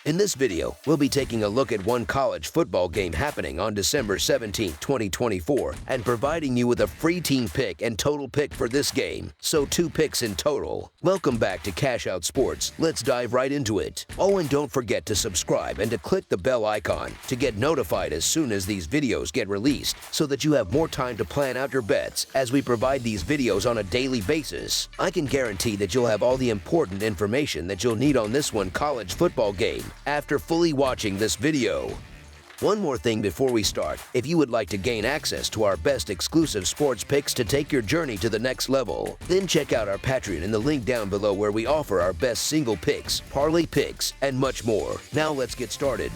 In this video, we'll be taking a look at one college football game happening on December 17, 2024, and providing you with a free team pick and total pick for this game, so 2 picks in total. Welcome back to Cash Out Sports. Let's dive right into it. Oh, and don't forget to subscribe and to click the bell icon to get notified as soon as these videos get released, so that you have more time to plan out your bets as we provide these videos on a daily basis. I can guarantee that you'll have all the important information that you'll need on this one college football game after fully watching this video. One more thing before we start. If you would like to gain access to our best exclusive sports picks to take your journey to the next level, then check out our Patreon in the link down below, where we offer our best single picks, parlay picks, and much more. Now let's get started.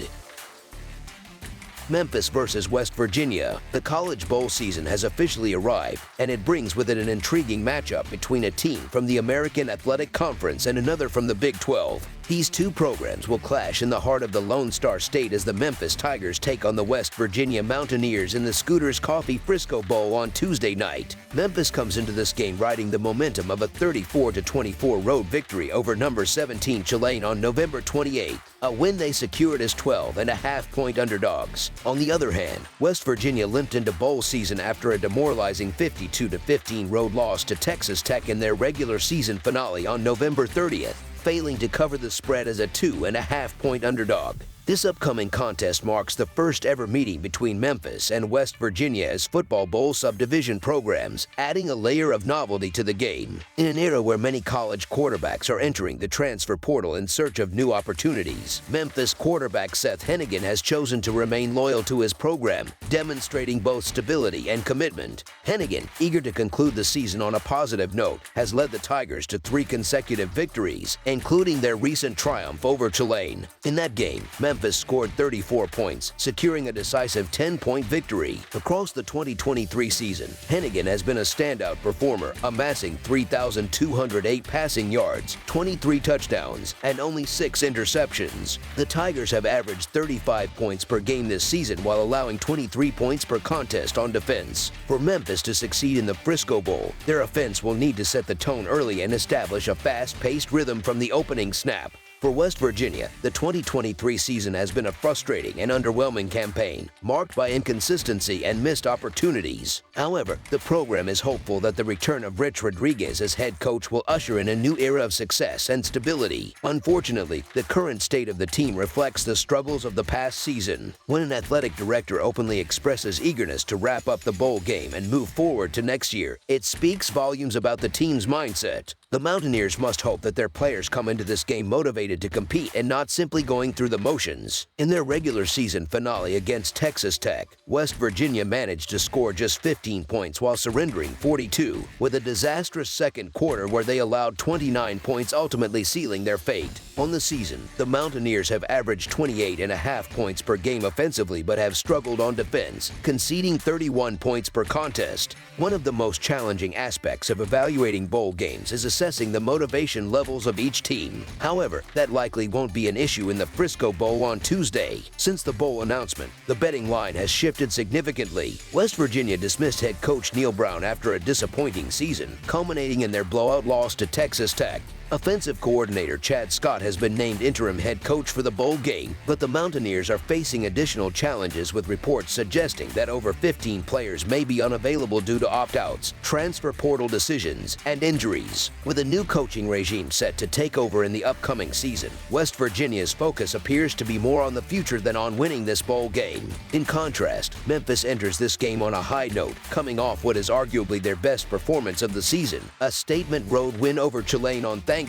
Memphis versus West Virginia. The College Bowl season has officially arrived, and it brings with it an intriguing matchup between a team from the American Athletic Conference and another from the Big 12. These two programs will clash in the heart of the Lone Star State as the Memphis Tigers take on the West Virginia Mountaineers in the Scooters Coffee Frisco Bowl on Tuesday night. Memphis comes into this game riding the momentum of a 34-24 road victory over number 17 Tulane on November 28th, a win they secured as 12.5-point underdogs. On the other hand, West Virginia limped into bowl season after a demoralizing 52-15 road loss to Texas Tech in their regular season finale on November 30th, failing to cover the spread as a 2.5-point underdog. This upcoming contest marks the first ever meeting between Memphis and West Virginia as football bowl subdivision programs, adding a layer of novelty to the game. In an era where many college quarterbacks are entering the transfer portal in search of new opportunities, Memphis quarterback Seth Hennigan has chosen to remain loyal to his program, demonstrating both stability and commitment. Hennigan, eager to conclude the season on a positive note, has led the Tigers to 3 consecutive victories, including their recent triumph over Tulane. In that game, Memphis scored 34 points, securing a decisive 10-point victory. Across the 2023 season, Hennigan has been a standout performer, amassing 3,208 passing yards, 23 touchdowns, and only 6 interceptions. The Tigers have averaged 35 points per game this season while allowing 23 points per contest on defense. For Memphis to succeed in the Frisco Bowl, their offense will need to set the tone early and establish a fast-paced rhythm from the opening snap. For West Virginia, the 2023 season has been a frustrating and underwhelming campaign, marked by inconsistency and missed opportunities. However, the program is hopeful that the return of Rich Rodriguez as head coach will usher in a new era of success and stability. Unfortunately, the current state of the team reflects the struggles of the past season. When an athletic director openly expresses eagerness to wrap up the bowl game and move forward to next year, it speaks volumes about the team's mindset. The Mountaineers must hope that their players come into this game motivated to compete and not simply going through the motions. In their regular season finale against Texas Tech, West Virginia managed to score just 15 points while surrendering 42, with a disastrous second quarter where they allowed 29 points, ultimately sealing their fate. On the season, the Mountaineers have averaged 28.5 points per game offensively but have struggled on defense, conceding 31 points per contest. One of the most challenging aspects of evaluating bowl games is assessing the motivation levels of each team. However, that likely won't be an issue in the Frisco Bowl on Tuesday. Since the bowl announcement, the betting line has shifted significantly. West Virginia dismissed head coach Neil Brown after a disappointing season, culminating in their blowout loss to Texas Tech. Offensive coordinator Chad Scott has been named interim head coach for the bowl game, but the Mountaineers are facing additional challenges, with reports suggesting that over 15 players may be unavailable due to opt-outs, transfer portal decisions, and injuries. With a new coaching regime set to take over in the upcoming season, West Virginia's focus appears to be more on the future than on winning this bowl game. In contrast, Memphis enters this game on a high note, coming off what is arguably their best performance of the season, a statement road win over Tulane on Thanksgiving.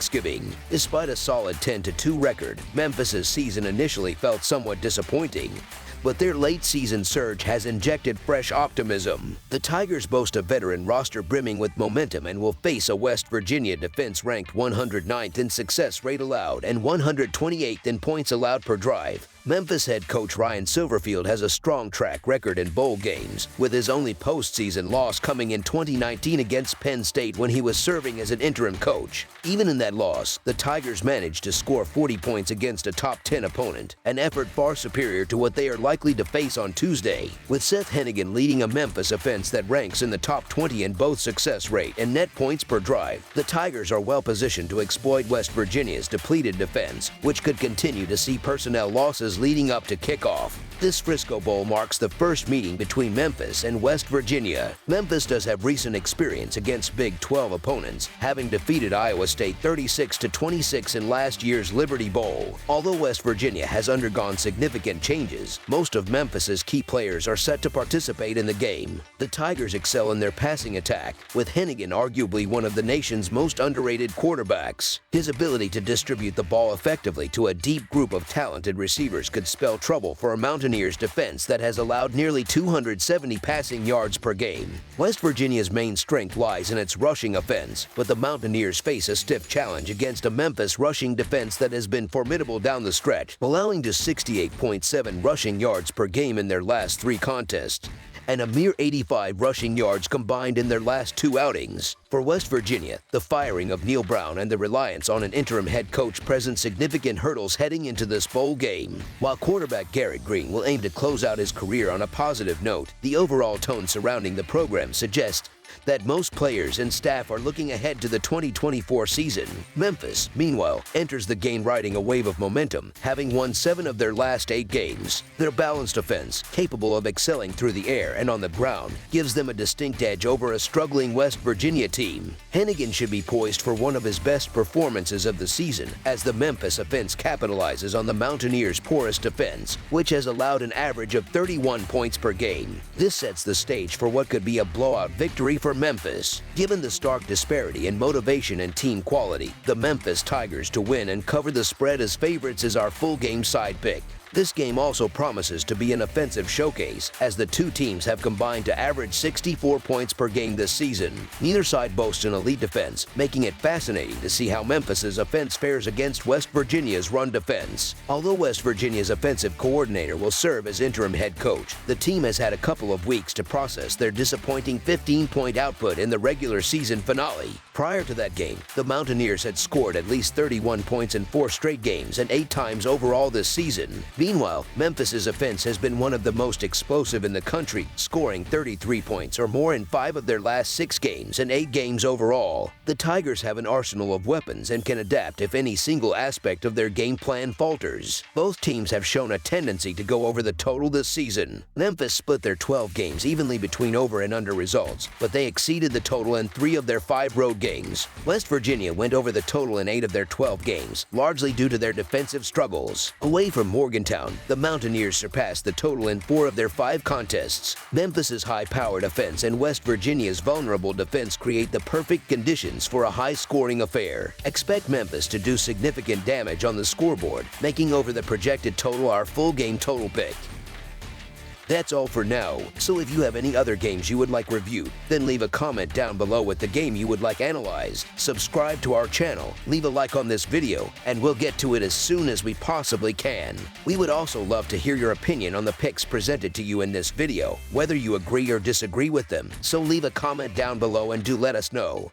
Despite a solid 10-2 record, Memphis's season initially felt somewhat disappointing, but their late-season surge has injected fresh optimism. The Tigers boast a veteran roster brimming with momentum and will face a West Virginia defense ranked 109th in success rate allowed and 128th in points allowed per drive. Memphis head coach Ryan Silverfield has a strong track record in bowl games, with his only postseason loss coming in 2019 against Penn State when he was serving as an interim coach. Even in that loss, the Tigers managed to score 40 points against a top 10 opponent, an effort far superior to what they are likely to face on Tuesday. With Seth Hennigan leading a Memphis offense that ranks in the top 20 in both success rate and net points per drive, the Tigers are well positioned to exploit West Virginia's depleted defense, which could continue to see personnel losses leading up to kickoff. This Frisco Bowl marks the first meeting between Memphis and West Virginia. Memphis does have recent experience against Big 12 opponents, having defeated Iowa State 36-26 in last year's Liberty Bowl. Although West Virginia has undergone significant changes, most of Memphis's key players are set to participate in the game. The Tigers excel in their passing attack, with Hennigan arguably one of the nation's most underrated quarterbacks. His ability to distribute the ball effectively to a deep group of talented receivers could spell trouble for a Mountaineers defense that has allowed nearly 270 passing yards per game. West Virginia's main strength lies in its rushing offense, but the Mountaineers face a stiff challenge against a Memphis rushing defense that has been formidable down the stretch, allowing just 68.7 rushing yards per game in their last 3 contests, and a mere 85 rushing yards combined in their last 2 outings. For West Virginia, the firing of Neil Brown and the reliance on an interim head coach present significant hurdles heading into this bowl game. While quarterback Garrett Green will aim to close out his career on a positive note, the overall tone surrounding the program suggests that most players and staff are looking ahead to the 2024 season. Memphis, meanwhile, enters the game riding a wave of momentum, having won 7 of their last 8 games. Their balanced offense, capable of excelling through the air and on the ground, gives them a distinct edge over a struggling West Virginia team. Hennigan should be poised for one of his best performances of the season, as the Memphis offense capitalizes on the Mountaineers' porous defense, which has allowed an average of 31 points per game. This sets the stage for what could be a blowout victory for Memphis. Given the stark disparity in motivation and team quality, the Memphis Tigers to win and cover the spread as favorites is our full game side pick. This game also promises to be an offensive showcase, as the two teams have combined to average 64 points per game this season. Neither side boasts an elite defense, making it fascinating to see how Memphis's offense fares against West Virginia's run defense. Although West Virginia's offensive coordinator will serve as interim head coach, the team has had a couple of weeks to process their disappointing 15-point output in the regular season finale. Prior to that game, the Mountaineers had scored at least 31 points in 4 straight games and 8 times overall this season. Meanwhile, Memphis's offense has been one of the most explosive in the country, scoring 33 points or more in 5 of their last 6 games and 8 games overall. The Tigers have an arsenal of weapons and can adapt if any single aspect of their game plan falters. Both teams have shown a tendency to go over the total this season. Memphis split their 12 games evenly between over and under results, but they exceeded the total in 3 of their 5 road games. West Virginia went over the total in 8 of their 12 games, largely due to their defensive struggles. Away from Morgantown, the Mountaineers surpassed the total in 4 of their 5 contests. Memphis's high-powered offense and West Virginia's vulnerable defense create the perfect conditions for a high-scoring affair. Expect Memphis to do significant damage on the scoreboard, making over the projected total our full game total pick. That's all for now, so if you have any other games you would like reviewed, then leave a comment down below with the game you would like analyzed. Subscribe to our channel, leave a like on this video, and we'll get to it as soon as we possibly can. We would also love to hear your opinion on the picks presented to you in this video, whether you agree or disagree with them, so leave a comment down below and do let us know.